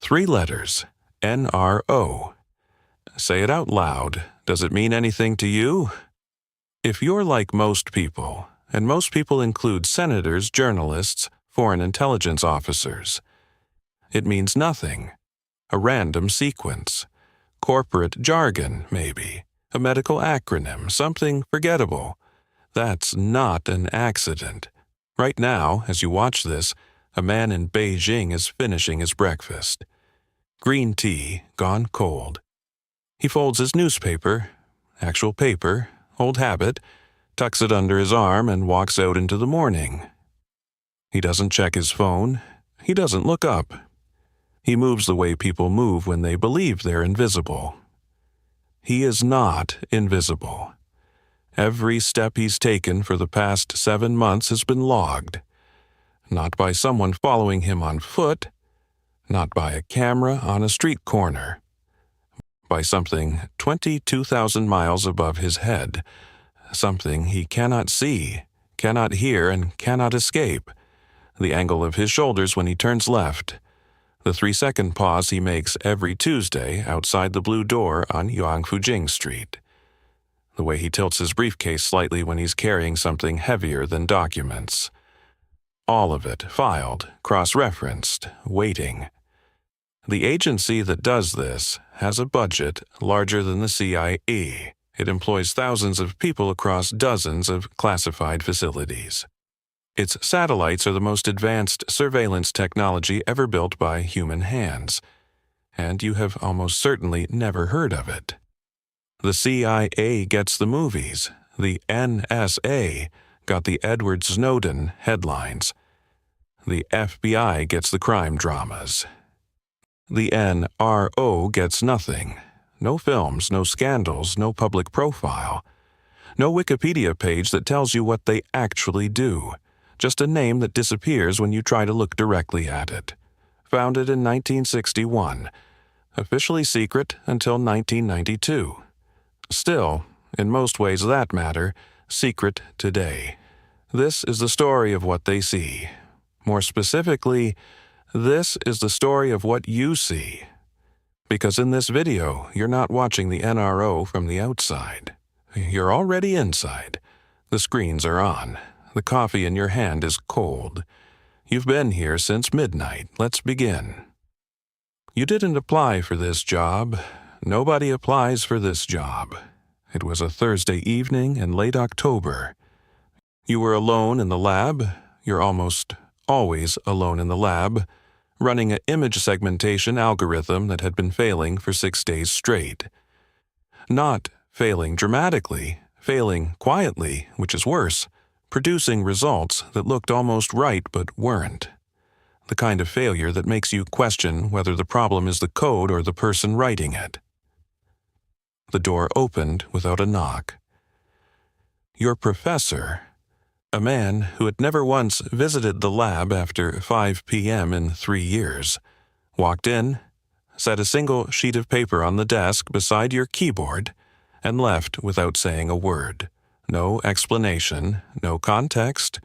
3 letters, NRO. Say it out loud. Does it mean anything to you? If you're like most people, and most people include senators, journalists, foreign intelligence officers, it means nothing. A random sequence. Corporate jargon, maybe. A medical acronym, something forgettable. That's not an accident. Right now, as you watch this, a man in Beijing is finishing his breakfast. Green tea, gone cold. He folds his newspaper, actual paper, old habit, tucks it under his arm and walks out into the morning. He doesn't check his phone. He doesn't look up. He moves the way people move when they believe they're invisible. He is not invisible. Every step he's taken for the past 7 months has been logged. Not by someone following him on foot, not by a camera on a street corner, by something 22,000 miles above his head, something he cannot see, cannot hear, and cannot escape. The angle of his shoulders when he turns left, the 3-second pause he makes every Tuesday outside the blue door on Yangfujing Street, the way he tilts his briefcase slightly when he's carrying something heavier than documents. All of it filed, cross-referenced, waiting. The agency that does this has a budget larger than the CIA. It employs thousands of people across dozens of classified facilities. Its satellites are the most advanced surveillance technology ever built by human hands, and you have almost certainly never heard of it. The CIA gets the movies. The NSA got the Edward Snowden headlines. The FBI gets the crime dramas. The NRO gets nothing. No films, no scandals, no public profile. No Wikipedia page that tells you what they actually do. Just a name that disappears when you try to look directly at it. Founded in 1961. Officially secret until 1992. Still, in most ways that matter, secret today. This is the story of what they see. More specifically, this is the story of what you see. Because in this video, you're not watching the NRO from the outside. You're already inside. The screens are on. The coffee in your hand is cold. You've been here since midnight. Let's begin. You didn't apply for this job. Nobody applies for this job. It was a Thursday evening in late October. You were alone in the lab. You're almost always alone in the lab, running an image segmentation algorithm that had been failing for 6 days straight. Not failing dramatically, failing quietly, which is worse, producing results that looked almost right but weren't. The kind of failure that makes you question whether the problem is the code or the person writing it. The door opened without a knock. Your professor, a man who had never once visited the lab after 5 p.m. in 3 years, walked in, set a single sheet of paper on the desk beside your keyboard, and left without saying a word. No explanation, no context,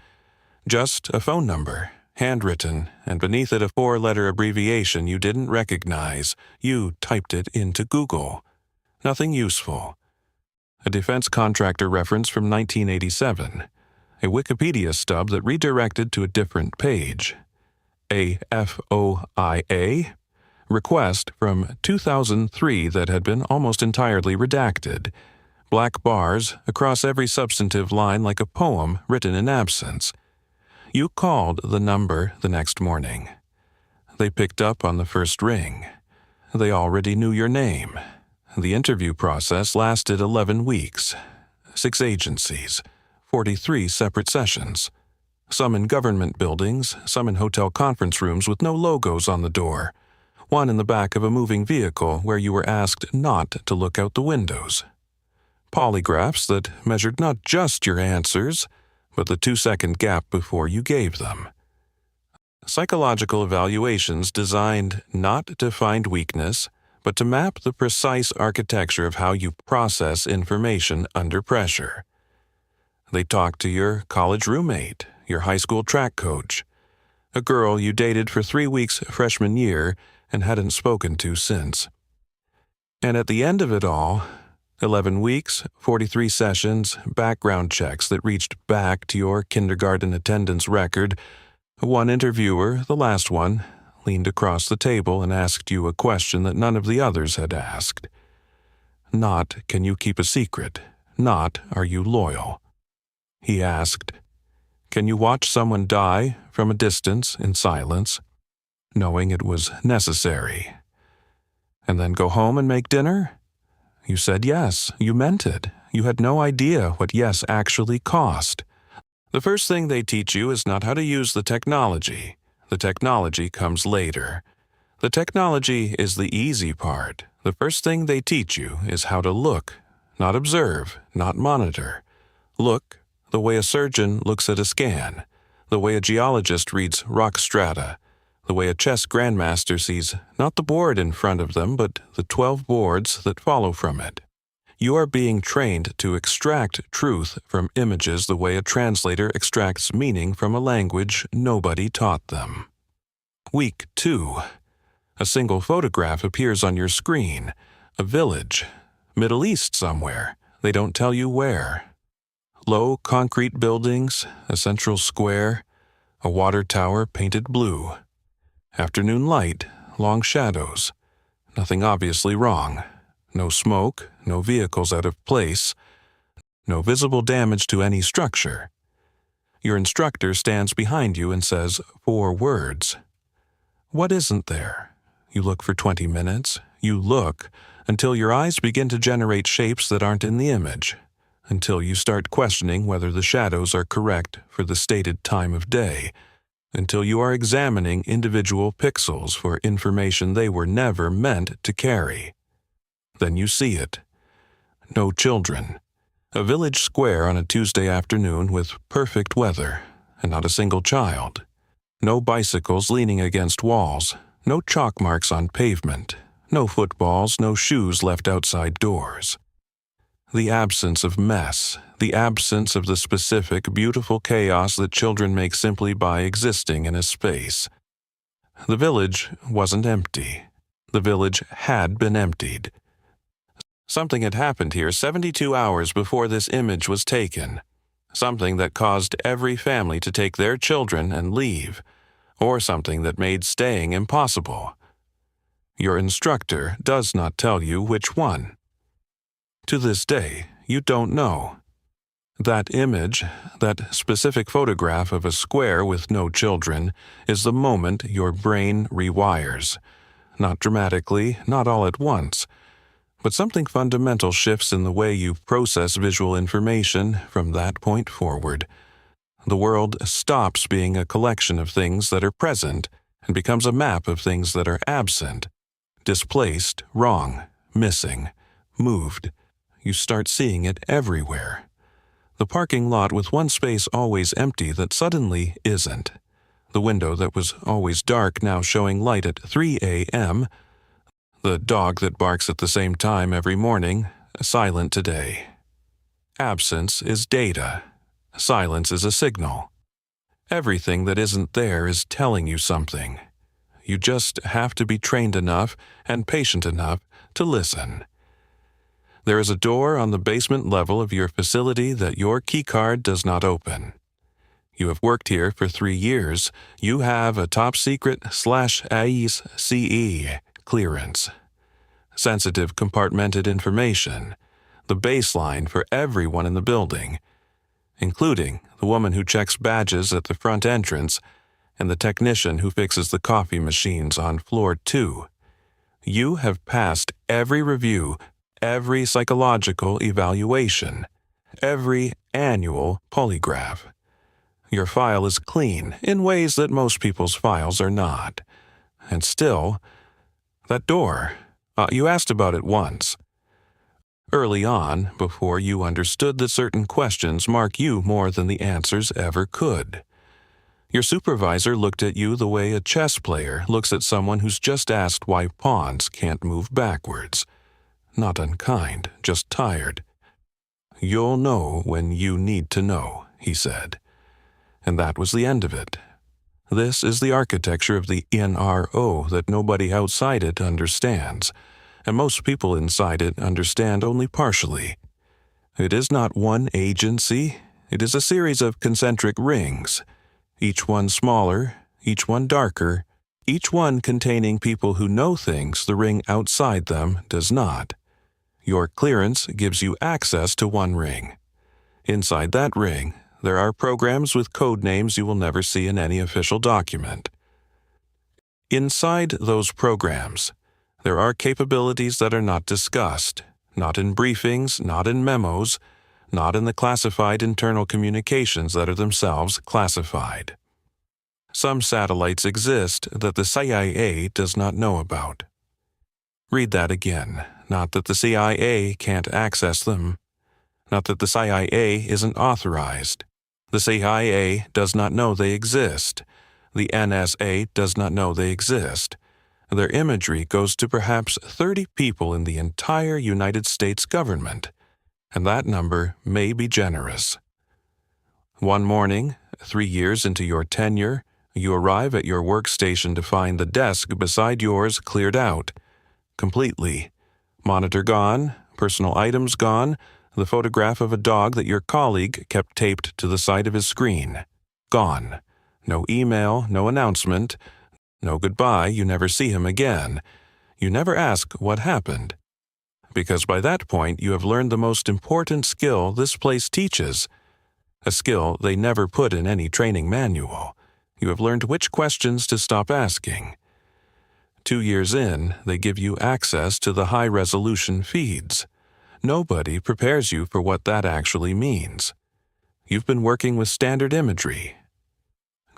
just a phone number, handwritten, and beneath it a 4-letter abbreviation you didn't recognize. You typed it into Google. Nothing useful. A defense contractor reference from 1987. A Wikipedia stub that redirected to a different page. A FOIA request from 2003 that had been almost entirely redacted. Black bars across every substantive line like a poem written in absence. You called the number the next morning. They picked up on the first ring. They already knew your name. The interview process lasted 11 weeks. 6 agencies. 43 separate sessions. Some in government buildings, some in hotel conference rooms with no logos on the door. One in the back of a moving vehicle where you were asked not to look out the windows. Polygraphs that measured not just your answers, but the 2-second gap before you gave them. Psychological evaluations designed not to find weakness, but to map the precise architecture of how you process information under pressure. They talked to your college roommate, your high school track coach, a girl you dated for 3 weeks freshman year and hadn't spoken to since. And at the end of it all, 11 weeks, 43 sessions, background checks that reached back to your kindergarten attendance record, one interviewer, the last one, leaned across the table and asked you a question that none of the others had asked. Not, can you keep a secret? Not, are you loyal? He asked, can you watch someone die from a distance in silence, knowing it was necessary, and then go home and make dinner? You said yes, you meant it. You had no idea what yes actually cost. The first thing they teach you is not how to use the technology. The technology comes later. The technology is the easy part. The first thing they teach you is how to look, not observe, not monitor. Look the way a surgeon looks at a scan, the way a geologist reads rock strata, the way a chess grandmaster sees not the board in front of them, but the 12 boards that follow from it. You are being trained to extract truth from images the way a translator extracts meaning from a language nobody taught them. Week 2. A single photograph appears on your screen. A village. Middle East somewhere. They don't tell you where. Low concrete buildings, a central square, a water tower painted blue. Afternoon light, long shadows. Nothing obviously wrong. No smoke, no vehicles out of place. No visible damage to any structure. Your instructor stands behind you and says 4 words. What isn't there? You look for 20 minutes. You look until your eyes begin to generate shapes that aren't in the image, until you start questioning whether the shadows are correct for the stated time of day, until you are examining individual pixels for information they were never meant to carry. Then you see it. No children. A village square on a Tuesday afternoon with perfect weather, and not a single child. No bicycles leaning against walls, no chalk marks on pavement, no footballs, no shoes left outside doors. The absence of mess, the absence of the specific, beautiful chaos that children make simply by existing in a space. The village wasn't empty. The village had been emptied. Something had happened here 72 hours before this image was taken. Something that caused every family to take their children and leave, or something that made staying impossible. Your instructor does not tell you which one. To this day, you don't know. That image, that specific photograph of a square with no children, is the moment your brain rewires. Not dramatically, not all at once, but something fundamental shifts in the way you process visual information from that point forward. The world stops being a collection of things that are present and becomes a map of things that are absent, displaced, wrong, missing, moved. You start seeing it everywhere. The parking lot with one space always empty that suddenly isn't. The window that was always dark now showing light at 3 a.m. The dog that barks at the same time every morning, silent today. Absence is data. Silence is a signal. Everything that isn't there is telling you something. You just have to be trained enough and patient enough to listen. There is a door on the basement level of your facility that your keycard does not open. You have worked here for 3 years. You have a top secret /AIS CE clearance. Sensitive compartmented information. The baseline for everyone in the building, including the woman who checks badges at the front entrance and the technician who fixes the coffee machines on floor 2. You have passed every review, every psychological evaluation, every annual polygraph. Your file is clean in ways that most people's files are not. And still, that door, you asked about it once. Early on, before you understood that certain questions mark you more than the answers ever could. Your supervisor looked at you the way a chess player looks at someone who's just asked why pawns can't move backwards. Not unkind, just tired. You'll know when you need to know, he said. And that was the end of it. This is the architecture of the NRO that nobody outside it understands, and most people inside it understand only partially. It is not one agency, it is a series of concentric rings, each one smaller, each one darker, each one containing people who know things the ring outside them does not. Your clearance gives you access to one ring. Inside that ring, there are programs with code names you will never see in any official document. Inside those programs, there are capabilities that are not discussed, not in briefings, not in memos, not in the classified internal communications that are themselves classified. Some satellites exist that the CIA does not know about. Read that again. Not that the CIA can't access them. Not that the CIA isn't authorized. The CIA does not know they exist. The NSA does not know they exist. Their imagery goes to perhaps 30 people in the entire United States government, and that number may be generous. One morning, 3 years into your tenure, you arrive at your workstation to find the desk beside yours cleared out, completely. Monitor gone, personal items gone, the photograph of a dog that your colleague kept taped to the side of his screen. Gone. No email, no announcement, no goodbye, you never see him again. You never ask what happened. Because by that point you have learned the most important skill this place teaches, a skill they never put in any training manual. You have learned which questions to stop asking. 2 years in, they give you access to the high-resolution feeds. Nobody prepares you for what that actually means. You've been working with standard imagery.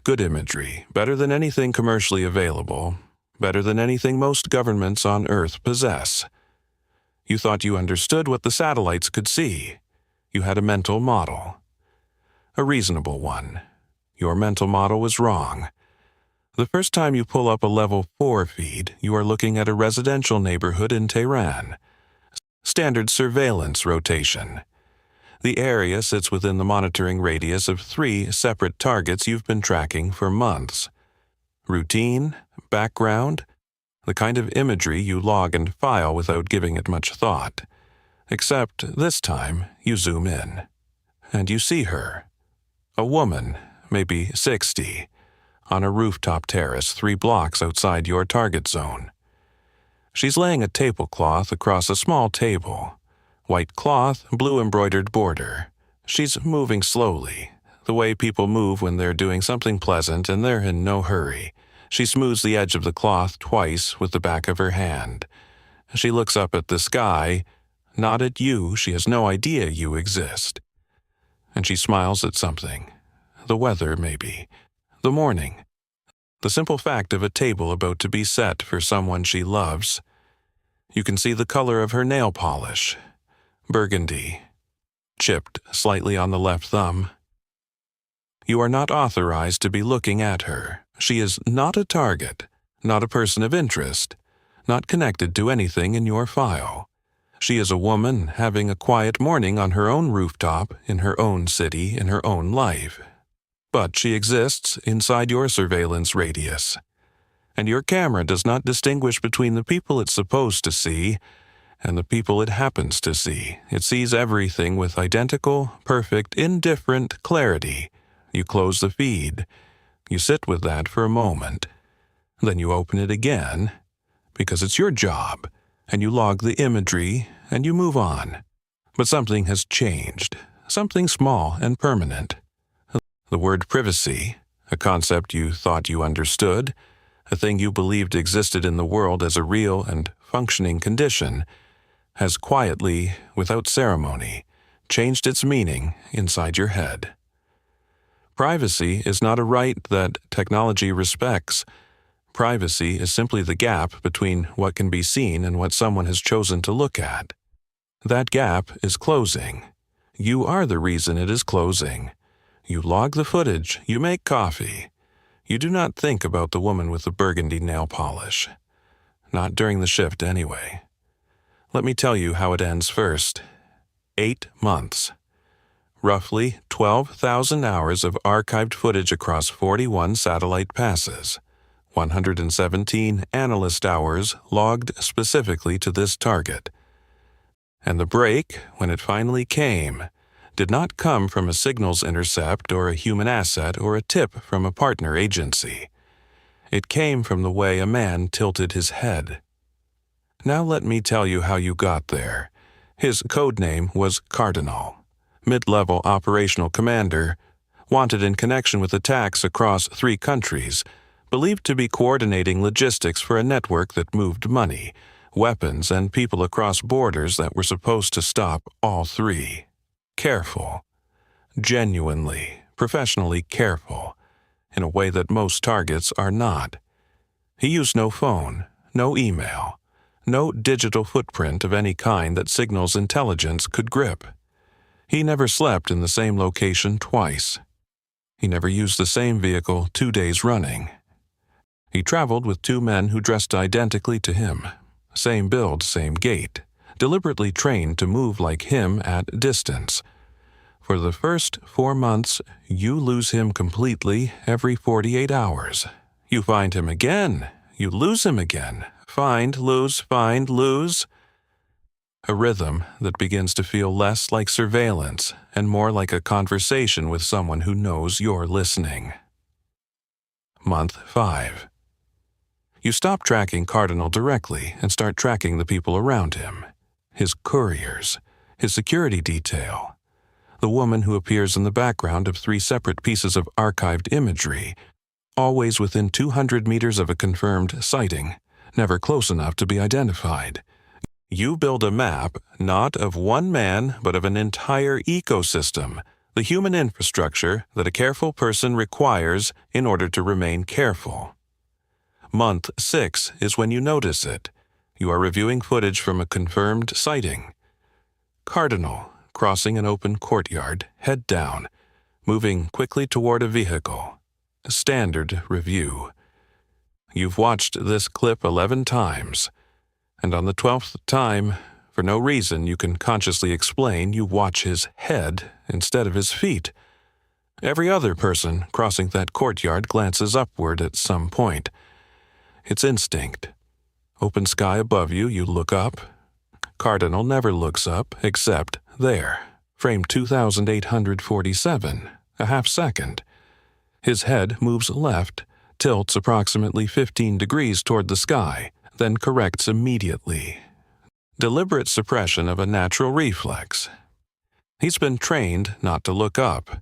Good imagery, better than anything commercially available, better than anything most governments on Earth possess. You thought you understood what the satellites could see. You had a mental model. A reasonable one. Your mental model was wrong. The first time you pull up a level 4 feed, you are looking at a residential neighborhood in Tehran. Standard surveillance rotation. The area sits within the monitoring radius of 3 separate targets you've been tracking for months. Routine, background, the kind of imagery you log and file without giving it much thought. Except this time, you zoom in. And you see her. A woman, maybe 60, on a rooftop terrace 3 blocks outside your target zone. She's laying a tablecloth across a small table. White cloth, blue embroidered border. She's moving slowly, the way people move when they're doing something pleasant and they're in no hurry. She smooths the edge of the cloth twice with the back of her hand. She looks up at the sky, not at you, she has no idea you exist. And she smiles at something. The weather, maybe. The morning. The simple fact of a table about to be set for someone she loves. You can see the color of her nail polish. Burgundy. Chipped slightly on the left thumb. You are not authorized to be looking at her. She is not a target, not a person of interest, not connected to anything in your file. She is a woman having a quiet morning on her own rooftop, in her own city, in her own life. But she exists inside your surveillance radius. And your camera does not distinguish between the people it's supposed to see and the people it happens to see. It sees everything with identical, perfect, indifferent clarity. You close the feed. You sit with that for a moment. Then you open it again, because it's your job, and you log the imagery, and you move on. But something has changed, something small and permanent. The word privacy, a concept you thought you understood, a thing you believed existed in the world as a real and functioning condition, has quietly, without ceremony, changed its meaning inside your head. Privacy is not a right that technology respects. Privacy is simply the gap between what can be seen and what someone has chosen to look at. That gap is closing. You are the reason it is closing. You log the footage, you make coffee. You do not think about the woman with the burgundy nail polish. Not during the shift, anyway. Let me tell you how it ends first. 8 months. roughly 12,000 hours of archived footage across 41 satellite passes, 117 analyst hours logged specifically to this target. And the break, when it finally came, did not come from a signals intercept or a human asset or a tip from a partner agency. It came from the way a man tilted his head. Now let me tell you how you got there. His code name was Cardinal, mid-level operational commander, wanted in connection with attacks across 3 countries, believed to be coordinating logistics for a network that moved money, weapons, and people across borders that were supposed to stop all 3. Careful. Genuinely, professionally careful, in a way that most targets are not. He used no phone, no email, no digital footprint of any kind that signals intelligence could grip. He never slept in the same location twice. He never used the same vehicle 2 days running. He traveled with 2 men who dressed identically to him, same build, same gait, deliberately trained to move like him at distance. For the first 4 months, you lose him completely every 48 hours. You find him again, you lose him again. Find, lose, lose. A rhythm that begins to feel less like surveillance and more like a conversation with someone who knows you're listening. Month 5. You stop tracking Cardinal directly and start tracking the people around him. His couriers, his security detail, the woman who appears in the background of 3 separate pieces of archived imagery, always within 200 meters of a confirmed sighting, never close enough to be identified. You build a map not of one man but of an entire ecosystem, the human infrastructure that a careful person requires in order to remain careful. Month 6 is when you notice it. You are reviewing footage from a confirmed sighting. Cardinal, crossing an open courtyard, head down, moving quickly toward a vehicle. Standard review. You've watched this clip 11 times, and on the 12th time, for no reason you can consciously explain, you watch his head instead of his feet. Every other person crossing that courtyard glances upward at some point. It's instinct. Open sky above you, you look up. Cardinal never looks up, except there, frame 2847, a half second. His head moves left, tilts approximately 15 degrees toward the sky, then corrects immediately. Deliberate suppression of a natural reflex. He's been trained not to look up,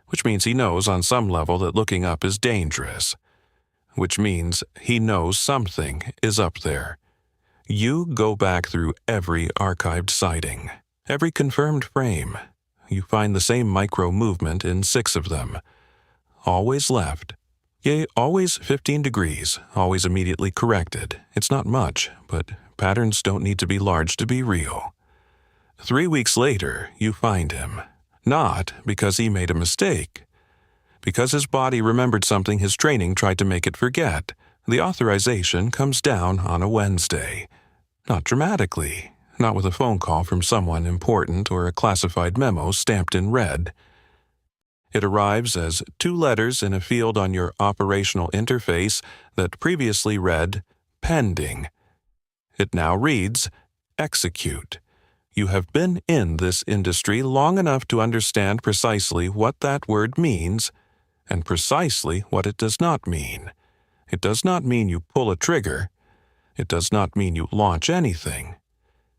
which means he knows on some level that looking up is dangerous, which means he knows something is up there. You go back through every archived sighting, every confirmed frame. You find the same micro movement in 6 of them. Always left. Yea, always 15 degrees, always immediately corrected. It's not much, but patterns don't need to be large to be real. 3 weeks later, you find him. Not because he made a mistake. Because his body remembered something his training tried to make it forget. The authorization comes down on a Wednesday. Not dramatically, not with a phone call from someone important or a classified memo stamped in red. It arrives as 2 letters in a field on your operational interface that previously read, pending. It now reads, execute. You have been in this industry long enough to understand precisely what that word means and precisely what it does not mean. It does not mean you pull a trigger. It does not mean you launch anything.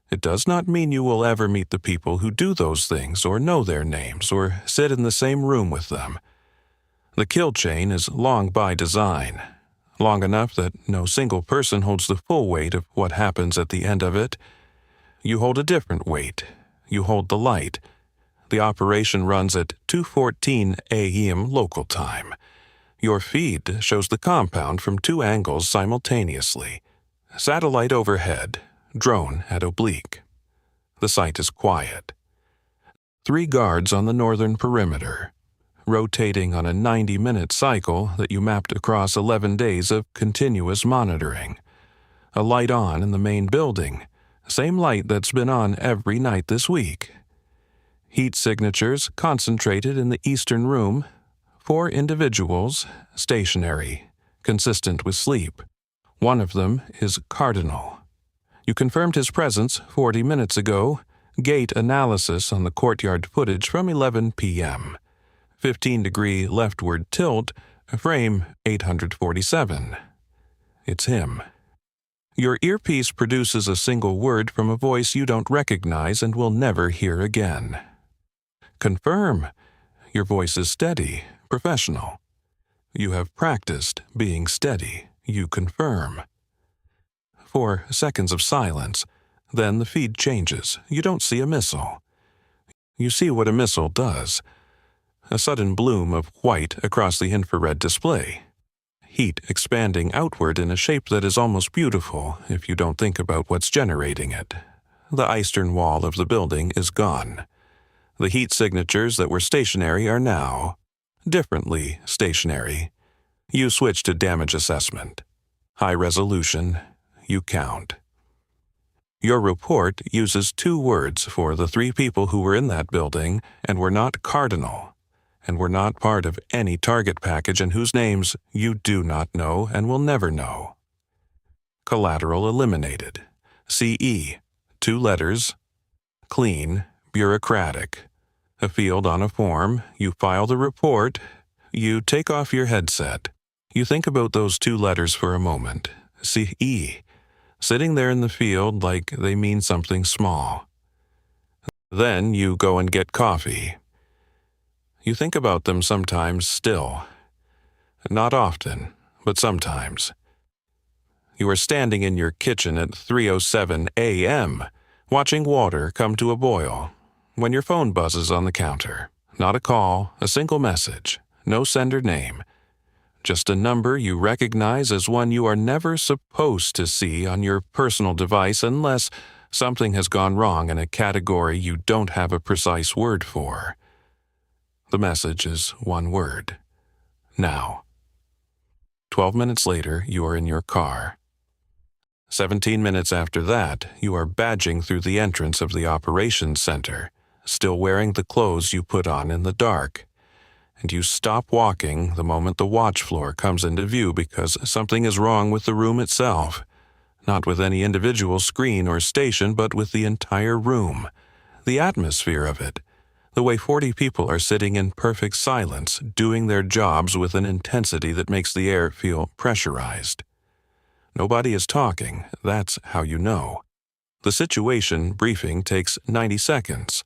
It does not mean you will ever meet the people who do those things or know their names or sit in the same room with them. The kill chain is long by design, long enough that no single person holds the full weight of what happens at the end of it. You hold a different weight. You hold the light. The operation runs at 2:14 a.m. local time. Your feed shows the compound from 2 angles simultaneously. Satellite overhead, drone at oblique. The site is quiet. 3 guards on the northern perimeter, rotating on a 90-minute cycle that you mapped across 11 days of continuous monitoring. A light on in the main building, same light that's been on every night this week. Heat signatures concentrated in the eastern room. 4 individuals, stationary, consistent with sleep. One of them is cardinal. You confirmed his presence 40 minutes ago. Gate analysis on the courtyard footage from 11 p.m. 15-degree leftward tilt, frame 847. It's him. Your earpiece produces a single word from a voice you don't recognize and will never hear again. Confirm. Your voice is steady, professional. You have practiced being steady. You confirm. 4 seconds of silence. Then the feed changes. You don't see a missile. You see what a missile does. A sudden bloom of white across the infrared display. Heat expanding outward in a shape that is almost beautiful if you don't think about what's generating it. The eastern wall of the building is gone. The heat signatures that were stationary are now differently stationary. You switch to damage assessment. High resolution. You count. Your report uses 2 words for the 3 people who were in that building and were not cardinal, and were not part of any target package and whose names you do not know and will never know. Collateral eliminated. CE. 2 letters. Clean. Bureaucratic. A field on a form. You file the report. You take off your headset. You think about those 2 letters for a moment. CE. Sitting there in the field like they mean something small. Then you go and get coffee. You think about them sometimes still. Not often, but sometimes. You are standing in your kitchen at 3:07 a.m., watching water come to a boil, when your phone buzzes on the counter. Not a call, a single message, no sender name. Just a number you recognize as one you are never supposed to see on your personal device unless something has gone wrong in a category you don't have a precise word for. The message is 1 word. Now. 12 minutes later, you are in your car. 17 minutes after that, you are badging through the entrance of the operations center, still wearing the clothes you put on in the dark. And you stop walking the moment the watch floor comes into view because something is wrong with the room itself. Not with any individual screen or station, but with the entire room. The atmosphere of it. The way 40 people are sitting in perfect silence, doing their jobs with an intensity that makes the air feel pressurized. Nobody is talking, that's how you know. The situation briefing takes 90 seconds.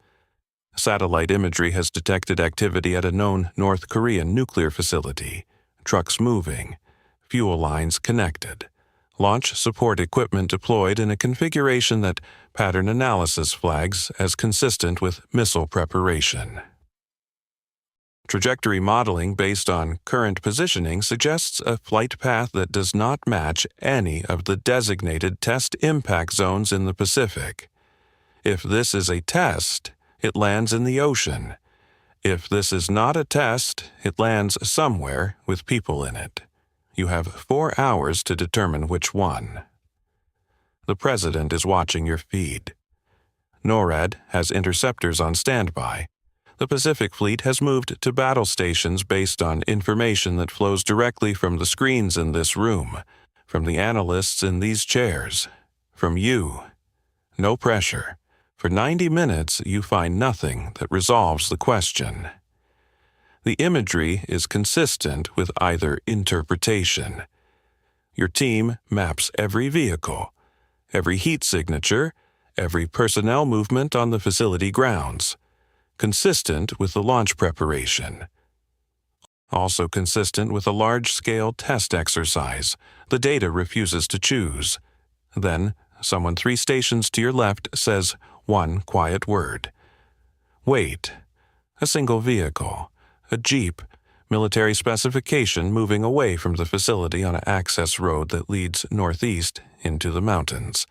Satellite imagery has detected activity at a known North Korean nuclear facility. Trucks moving. Fuel lines connected. Launch support equipment deployed in a configuration that pattern analysis flags as consistent with missile preparation. Trajectory modeling based on current positioning suggests a flight path that does not match any of the designated test impact zones in the Pacific. If this is a test, it lands in the ocean. If this is not a test, it lands somewhere with people in it. You have 4 hours to determine which one. The president is watching your feed. NORAD has interceptors on standby. The Pacific Fleet has moved to battle stations based on information that flows directly from the screens in this room, from the analysts in these chairs, from you. No pressure. For 90 minutes, you find nothing that resolves the question. The imagery is consistent with either interpretation. Your team maps every vehicle, every heat signature, every personnel movement on the facility grounds, consistent with the launch preparation. Also consistent with a large-scale test exercise, the data refuses to choose. Then, someone 3 stations to your left says 1 quiet word. Wait. A single vehicle. A Jeep. Military specification moving away from the facility on an access road that leads northeast into the mountains.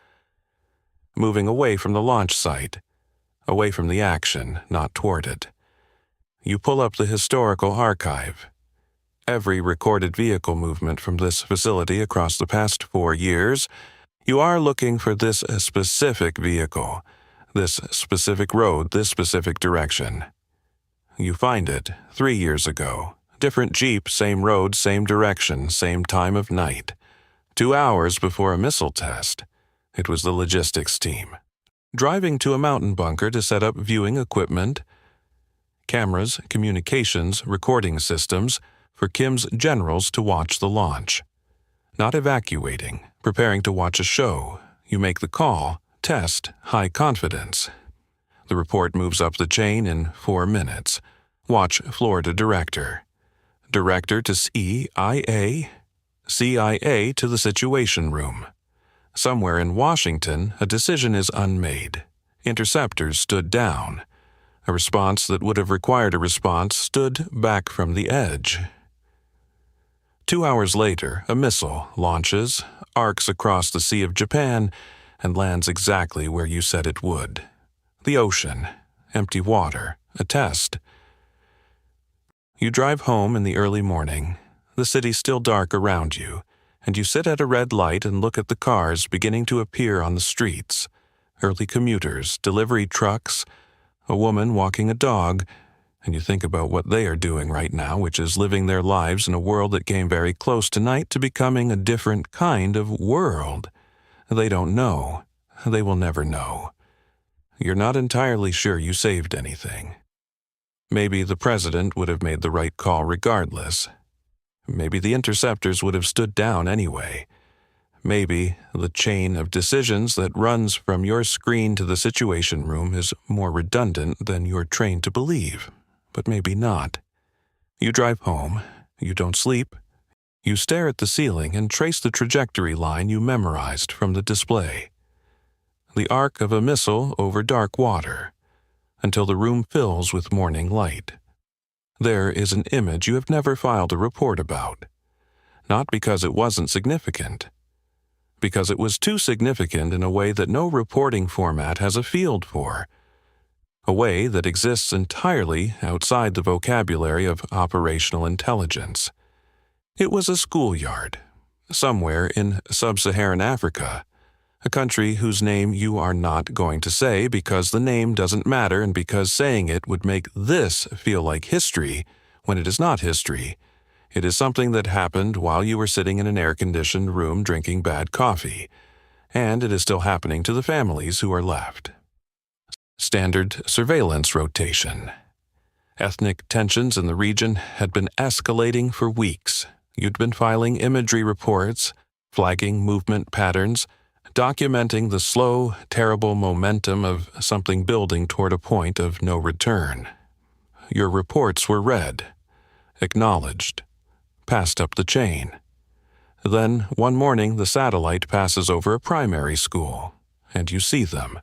Moving away from the launch site. Away from the action, not toward it. You pull up the historical archive. Every recorded vehicle movement from this facility across the past 4 years, you are looking for this specific vehicle, This specific road, this specific direction. You find it 3 years ago. Different Jeep, same road, same direction, same time of night. 2 hours before a missile test. It was the logistics team. Driving to a mountain bunker to set up viewing equipment, cameras, communications, recording systems for Kim's generals to watch the launch. Not evacuating, preparing to watch a show. You make the call, test, high confidence. The report moves up the chain in 4 minutes. Watch Florida director. Director to CIA. CIA to the Situation Room. Somewhere in Washington, a decision is unmade. Interceptors stood down. A response that would have required a response stood back from the edge. 2 hours later, a missile launches, arcs across the Sea of Japan, and lands exactly where you said it would. The ocean, empty water, a test. You drive home in the early morning, the city still dark around you, and you sit at a red light and look at the cars beginning to appear on the streets. Early commuters, delivery trucks, a woman walking a dog, and you think about what they are doing right now, which is living their lives in a world that came very close tonight to becoming a different kind of world. They don't know. They will never know. You're not entirely sure you saved anything. Maybe the president would have made the right call regardless. Maybe the interceptors would have stood down anyway. Maybe the chain of decisions that runs from your screen to the Situation Room is more redundant than you're trained to believe. But maybe not. You drive home. You don't sleep. You stare at the ceiling and trace the trajectory line you memorized from the display. The arc of a missile over dark water, until the room fills with morning light. There is an image you have never filed a report about. Not because it wasn't significant. Because it was too significant in a way that no reporting format has a field for. A way that exists entirely outside the vocabulary of operational intelligence. It was a schoolyard, somewhere in sub-Saharan Africa, a country whose name you are not going to say because the name doesn't matter and because saying it would make this feel like history when it is not history. It is something that happened while you were sitting in an air-conditioned room drinking bad coffee, and it is still happening to the families who are left. Standard surveillance rotation. Ethnic tensions in the region had been escalating for weeks. You'd been filing imagery reports, flagging movement patterns, documenting the slow, terrible momentum of something building toward a point of no return. Your reports were read, acknowledged, passed up the chain. Then, one morning, the satellite passes over a primary school, and you see them.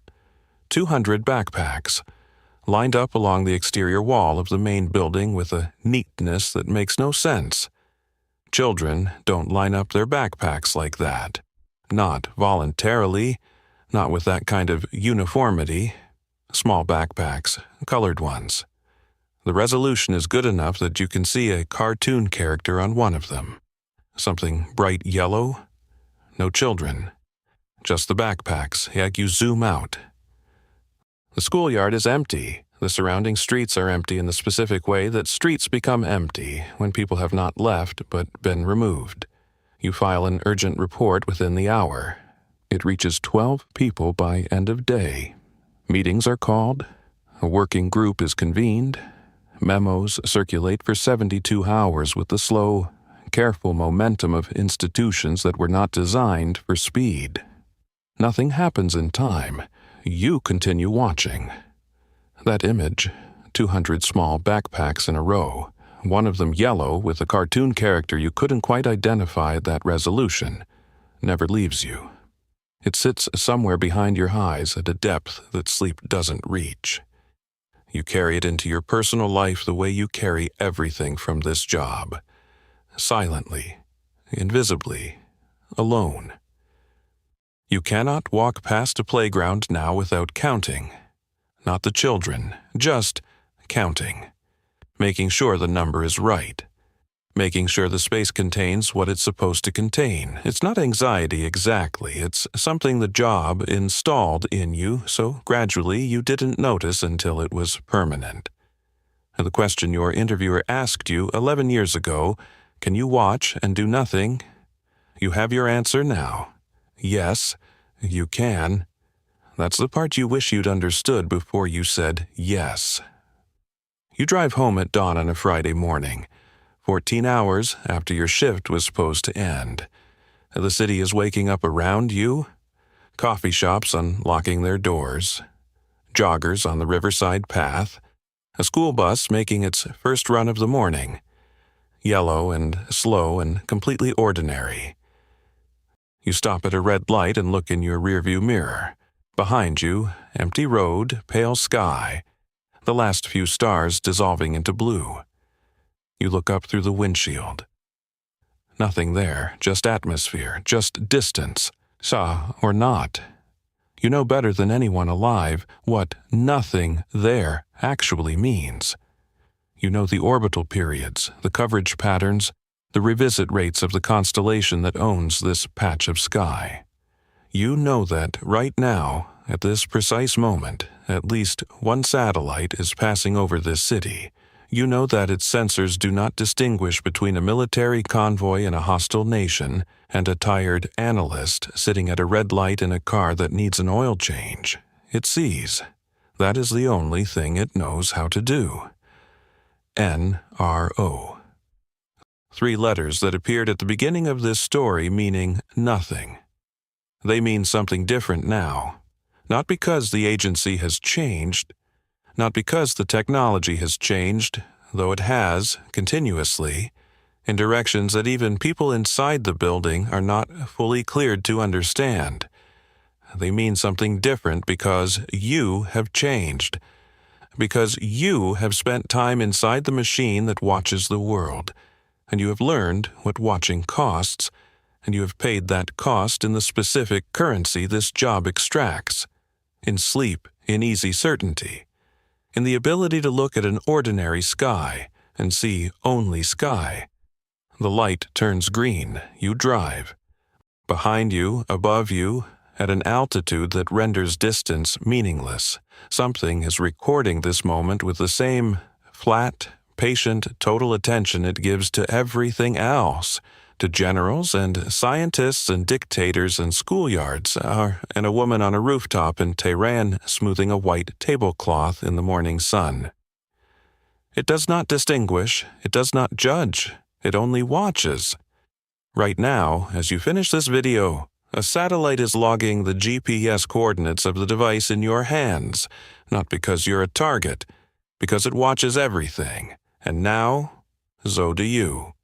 200 backpacks, lined up along the exterior wall of the main building with a neatness that makes no sense. Children don't line up their backpacks like that. Not voluntarily, not with that kind of uniformity. Small backpacks, colored ones. The resolution is good enough that you can see a cartoon character on one of them. Something bright yellow? No children. Just the backpacks, yet you zoom out. The schoolyard is empty. The surrounding streets are empty in the specific way that streets become empty when people have not left but been removed. You file an urgent report within the hour. It reaches 12 people by end of day. Meetings are called. A working group is convened. Memos circulate for 72 hours with the slow, careful momentum of institutions that were not designed for speed. Nothing happens in time. You continue watching. That image, 200 small backpacks in a row, one of them yellow with a cartoon character you couldn't quite identify at that resolution, never leaves you. It sits somewhere behind your eyes at a depth that sleep doesn't reach. You carry it into your personal life the way you carry everything from this job. Silently, invisibly, alone. You cannot walk past a playground now without counting. Not the children, just counting. Making sure the number is right. making sure the space contains what it's supposed to contain. It's not anxiety exactly, it's something the job installed in you, so gradually you didn't notice until it was permanent. The question your interviewer asked you 11 years ago, can you watch and do nothing? You have your answer now. Yes, you can. That's the part you wish you'd understood before you said yes. You drive home at dawn on a Friday morning, 14 hours after your shift was supposed to end. The city is waking up around you. Coffee shops unlocking their doors. Joggers on the riverside path. A school bus making its first run of the morning. Yellow and slow and completely ordinary. You stop at a red light and look in your rearview mirror. Behind you, empty road, pale sky. The last few stars dissolving into blue. You look up through the windshield. Nothing there, just atmosphere, just distance, saw or not. You know better than anyone alive what nothing there actually means. You know the orbital periods, the coverage patterns, the revisit rates of the constellation that owns this patch of sky. You know that right now, at this precise moment, at least one satellite is passing over this city. You know that its sensors do not distinguish between a military convoy in a hostile nation and a tired analyst sitting at a red light in a car that needs an oil change. It sees. That is the only thing it knows how to do. NRO. 3 letters that appeared at the beginning of this story meaning nothing. They mean something different now. Not because the agency has changed, not because the technology has changed, though it has, continuously, in directions that even people inside the building are not fully cleared to understand. They mean something different because you have changed, because you have spent time inside the machine that watches the world, and you have learned what watching costs, and you have paid that cost in the specific currency this job extracts. In sleep, in easy certainty, in the ability to look at an ordinary sky and see only sky. The light turns green, you drive. Behind you, above you, at an altitude that renders distance meaningless, something is recording this moment with the same flat, patient, total attention it gives to everything else. To generals and scientists and dictators and schoolyards, and a woman on a rooftop in Tehran smoothing a white tablecloth in the morning sun. It does not distinguish, it does not judge, it only watches. Right now, as you finish this video, a satellite is logging the GPS coordinates of the device in your hands, not because you're a target, because it watches everything, and now, so do you.